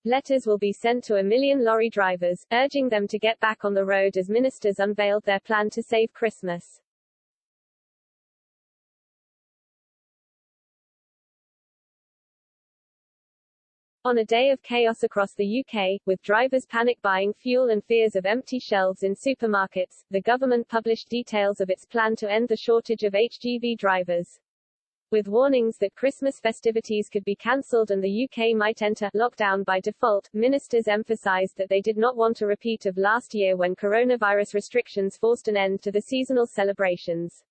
Letters will be sent to 1 million lorry drivers, urging them to get back on the road as ministers unveiled their plan to save Christmas. On a day of chaos across the UK, with drivers panic buying fuel and fears of empty shelves in supermarkets, the government published details of its plan to end the shortage of HGV drivers. With warnings that Christmas festivities could be cancelled and the UK might enter lockdown by default, ministers emphasised that they did not want a repeat of last year when coronavirus restrictions forced an end to the seasonal celebrations.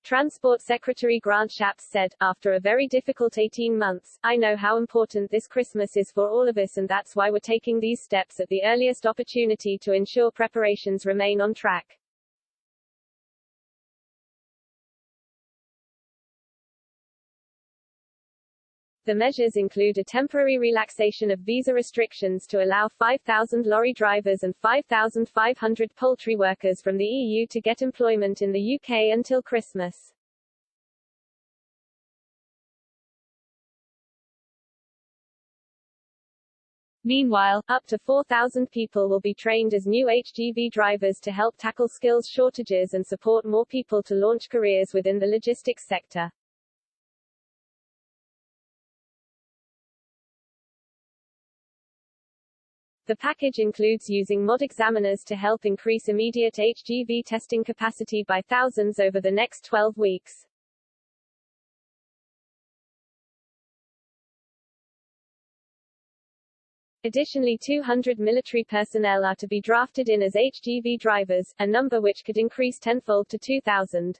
Transport Secretary Grant Shapps said, "After a very difficult 18 months, I know how important this Christmas is for all of us, and that's why we're taking these steps at the earliest opportunity to ensure preparations remain on track." The measures include a temporary relaxation of visa restrictions to allow 5,000 lorry drivers and 5,500 poultry workers from the EU to get employment in the UK until Christmas. Meanwhile, up to 4,000 people will be trained as new HGV drivers to help tackle skills shortages and support more people to launch careers within the logistics sector. The package includes using mod examiners to help increase immediate HGV testing capacity by thousands over the next 12 weeks. Additionally, 200 military personnel are to be drafted in as HGV drivers, a number which could increase tenfold to 2,000.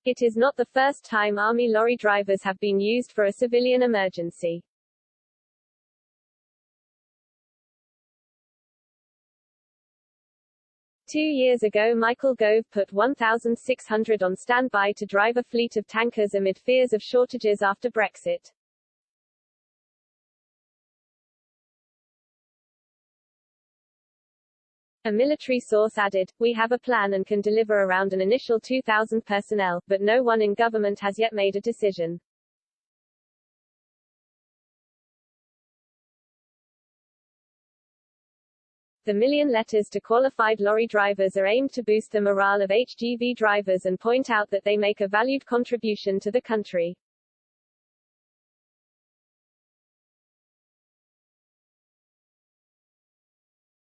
It is not the first time Army lorry drivers have been used for a civilian emergency. Two years ago, Michael Gove put 1,600 on standby to drive a fleet of tankers amid fears of shortages after Brexit. A military source added, "We have a plan and can deliver around an initial 2,000 personnel, but no one in government has yet made a decision." The million letters to qualified lorry drivers are aimed to boost the morale of HGV drivers and point out that they make a valued contribution to the country.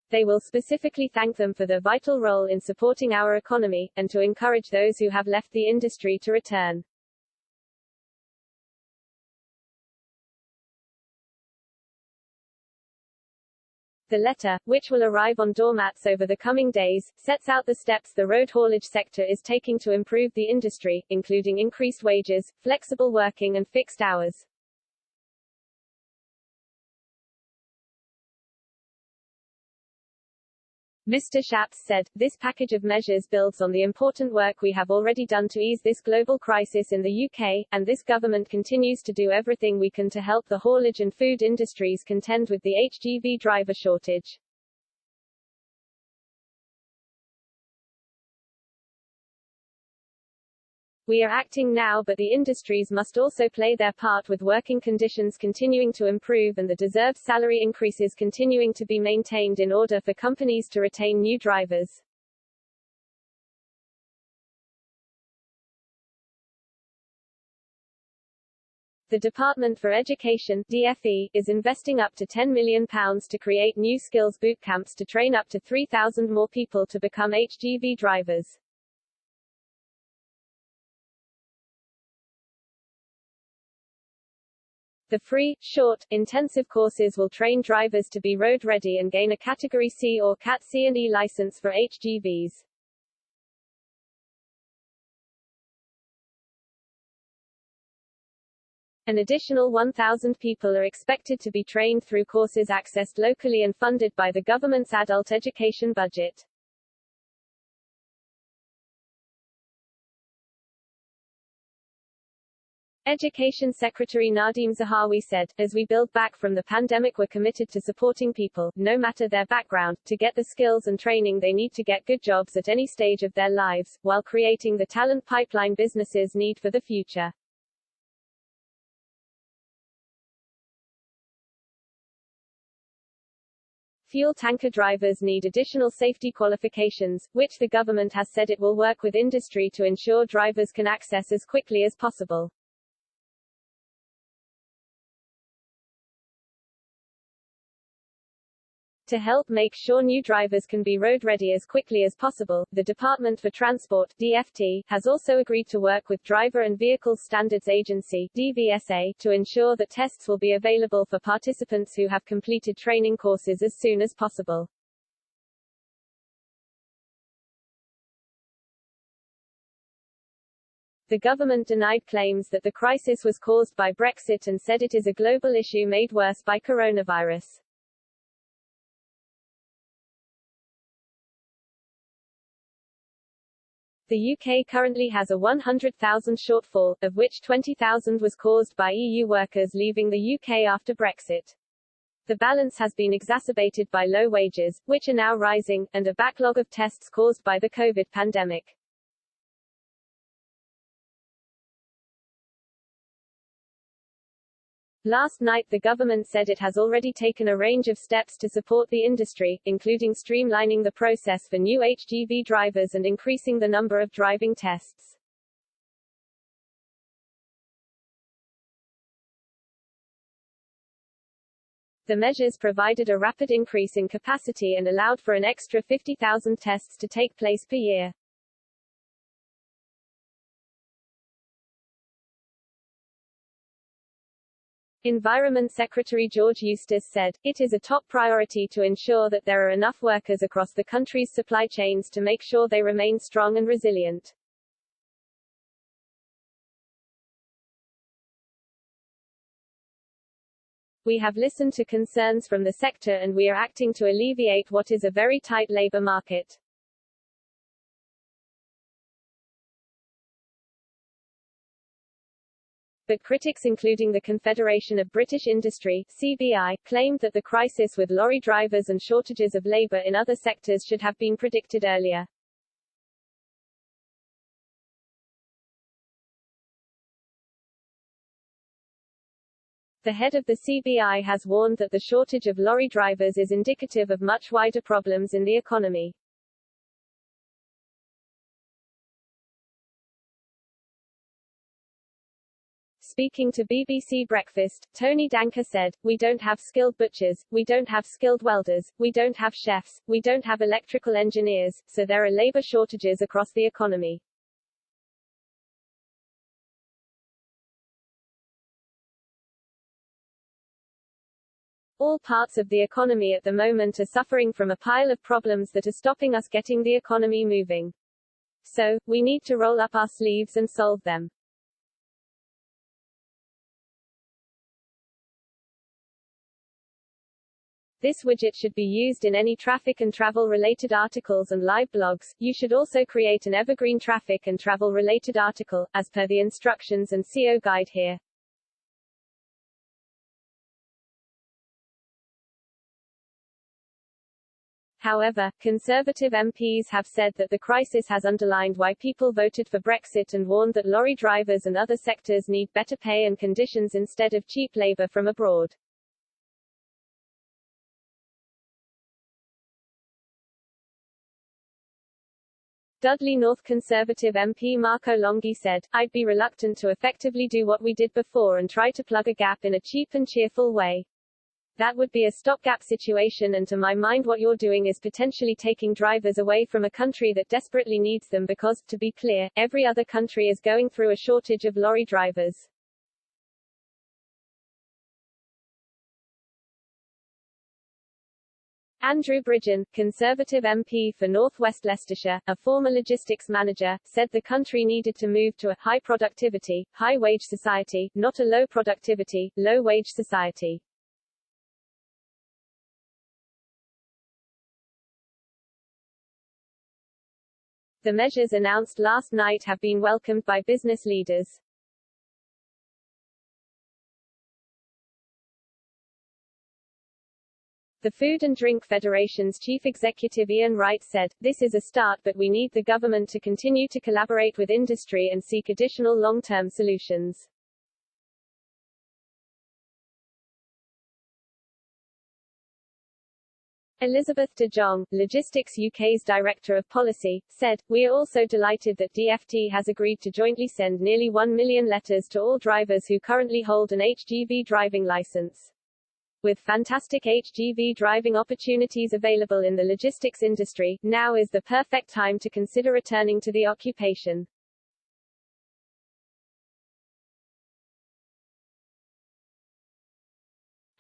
They will specifically thank them for their vital role in supporting our economy, and to encourage those who have left the industry to return. The letter, which will arrive on doormats over the coming days, sets out the steps the road haulage sector is taking to improve the industry, including increased wages, flexible working and fixed hours. Mr. Shapps said, "This package of measures builds on the important work we have already done to ease this global crisis in the UK, and this government continues to do everything we can to help the haulage and food industries contend with the HGV driver shortage." "We are acting now, but the industries must also play their part, with working conditions continuing to improve and the deserved salary increases continuing to be maintained in order for companies to retain new drivers." The Department for Education (DfE) is investing up to £10 million to create new skills boot camps to train up to 3,000 more people to become HGV drivers. The free, short, intensive courses will train drivers to be road-ready and gain a Category C or Cat C&E license for HGVs. An additional 1,000 people are expected to be trained through courses accessed locally and funded by the government's adult education budget. Education Secretary Nadeem Zahawi said, "As we build back from the pandemic, we're committed to supporting people, no matter their background, to get the skills and training they need to get good jobs at any stage of their lives, while creating the talent pipeline businesses need for the future." Fuel tanker drivers need additional safety qualifications, which the government has said it will work with industry to ensure drivers can access as quickly as possible. To help make sure new drivers can be road-ready as quickly as possible, the Department for Transport (DFT) has also agreed to work with Driver and Vehicle Standards Agency (DVSA) to ensure that tests will be available for participants who have completed training courses as soon as possible. The government denied claims that the crisis was caused by Brexit and said it is a global issue made worse by coronavirus. The UK currently has a 100,000 shortfall, of which 20,000 was caused by EU workers leaving the UK after Brexit. The balance has been exacerbated by low wages, which are now rising, and a backlog of tests caused by the COVID pandemic. Last night the government said it has already taken a range of steps to support the industry, including streamlining the process for new HGV drivers and increasing the number of driving tests. The measures provided a rapid increase in capacity and allowed for an extra 50,000 tests to take place per year. Environment Secretary George Eustice said, "It is a top priority to ensure that there are enough workers across the country's supply chains to make sure they remain strong and resilient." "We have listened to concerns from the sector and we are acting to alleviate what is a very tight labor market." But critics including the Confederation of British Industry (CBI) claimed that the crisis with lorry drivers and shortages of labour in other sectors should have been predicted earlier. The head of the CBI has warned that the shortage of lorry drivers is indicative of much wider problems in the economy. Speaking to BBC Breakfast, Tony Danker said, "We don't have skilled butchers, we don't have skilled welders, we don't have chefs, we don't have electrical engineers, so there are labour shortages across the economy." "All parts of the economy at the moment are suffering from a pile of problems that are stopping us getting the economy moving. So, we need to roll up our sleeves and solve them." This widget should be used in any traffic and travel-related articles and live blogs. You should also create an evergreen traffic and travel-related article, as per the instructions and SEO guide here. However, Conservative MPs have said that the crisis has underlined why people voted for Brexit and warned that lorry drivers and other sectors need better pay and conditions instead of cheap labour from abroad. Dudley North Conservative MP Marco Longhi said, "I'd be reluctant to effectively do what we did before and try to plug a gap in a cheap and cheerful way. That would be a stopgap situation and to my mind what you're doing is potentially taking drivers away from a country that desperately needs them because, to be clear, every other country is going through a shortage of lorry drivers." Andrew Bridgen, Conservative MP for North West Leicestershire, a former logistics manager, said the country needed to move to a high productivity, high wage society, not a low productivity, low wage society. The measures announced last night have been welcomed by business leaders. The Food and Drink Federation's chief executive Ian Wright said, "This is a start, but we need the government to continue to collaborate with industry and seek additional long-term solutions." Elizabeth de Jong, Logistics UK's Director of Policy, said, "We are also delighted that DFT has agreed to jointly send nearly 1 million letters to all drivers who currently hold an HGV driving licence. With fantastic HGV driving opportunities available in the logistics industry, now is the perfect time to consider returning to the occupation."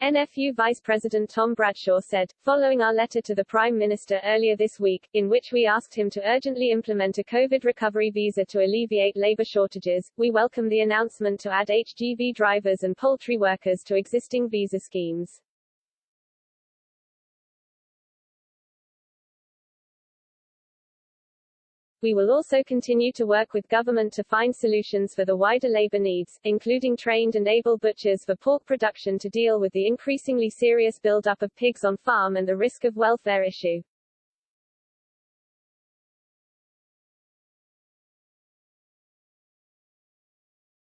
NFU Vice President Tom Bradshaw said, "Following our letter to the Prime Minister earlier this week, in which we asked him to urgently implement a COVID recovery visa to alleviate labour shortages, we welcome the announcement to add HGV drivers and poultry workers to existing visa schemes." We will also continue to work with government to find solutions for the wider labour needs, including trained and able butchers for pork production to deal with the increasingly serious build-up of pigs on farm and the risk of welfare issue.